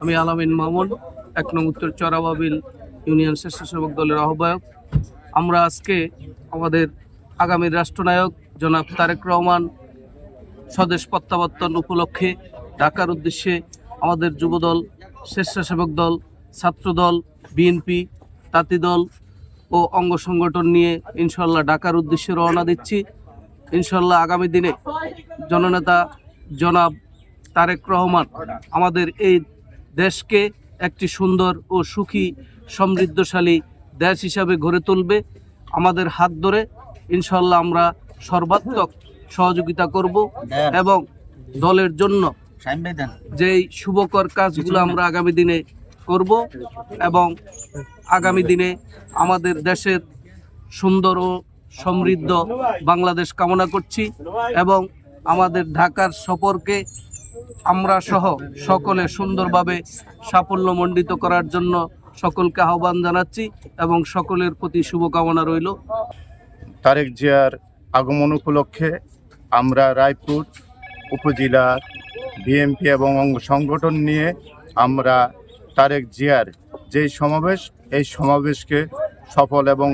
আমি আলামিন মামুন, ১ নং উত্তর চরাবাবিল ইউনিয়ন স্বেচ্ছাসেবক দলের আহ্বায়ক। আমরা আজকে আমাদের আগামী রাষ্ট্রনায়ক জনাব তারেক রহমান স্বদেশ প্রত্যাবর্তন উপলক্ষে ঢাকার উদ্দেশ্যে আমাদের যুবদল, স্বেচ্ছাসেবক দল, ছাত্রদল, বিএনপি, তাঁতি দল ও অঙ্গ সংগঠন নিয়ে ইনশাল্লাহ ঢাকার উদ্দেশ্যে রওনা দিচ্ছি। ইনশাল্লাহ আগামী দিনে জননেতা জনাব তারেক রহমান আমাদের এই দেশকে একটি সুন্দর ও সুখী সমৃদ্ধশালী দেশ হিসাবে গড়ে তুলবে। আমাদের হাত ধরে ইনশাল্লাহ আমরা সর্বাত্মক সহযোগিতা করব এবং দলের জন্য যেই শুভকর কাজগুলো আমরা আগামী দিনে করব এবং আগামী দিনে আমাদের দেশের সুন্দর ও সমৃদ্ধ বাংলাদেশ কামনা করছি এবং আমাদের ঢাকার সফরকে আমরা সহ সকলে সুন্দরভাবে সাফল্যমণ্ডিত করার জন্য সকলকে আহ্বান জানাচ্ছি এবং সকলের প্রতি শুভকামনা রইল। তারেক জিয়ার আগমন উপলক্ষে আমরা রায়পুর উপজেলার বিএনপি এবং অঙ্গ সংগঠন নিয়ে আমরা তারেক জিয়ার যেই সমাবেশ, এই সমাবেশকে সফল এবং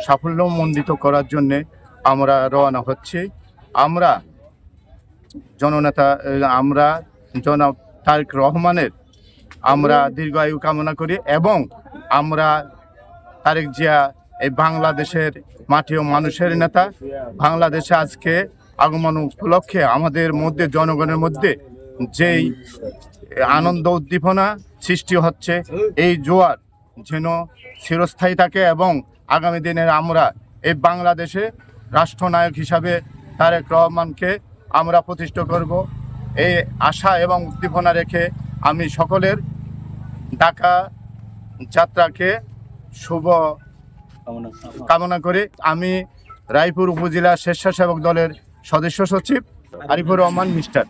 সাফল্যমণ্ডিত করার জন্যে আমরা রওনা হচ্ছি। আমরা জননেতা জনাব তারেক রহমানের আমরা দীর্ঘায়ু কামনা করি এবং আমরা তারেক জিয়া এই বাংলাদেশের মাটি ও মানুষের নেতা। বাংলাদেশে আজকে আগমন উপলক্ষে আমাদের মধ্যে, জনগণের মধ্যে যেই আনন্দ উদ্দীপনা সৃষ্টি হচ্ছে, এই জোয়ার যেন চিরস্থায়ী থাকে এবং আগামী দিনের আমরা এই বাংলাদেশে রাষ্ট্রনায়ক হিসাবে তারেক রহমানকে আমরা প্রতিষ্ঠা করব, এই আশা এবং উদ্দীপনা রেখে আমি সকলের ঢাকা যাত্রাকে শুভ কামনা করে আমি রায়পুর উপজেলা স্বেচ্ছাসেবক দলের সদস্য সচিব আরিফুর রহমান মিস্টার।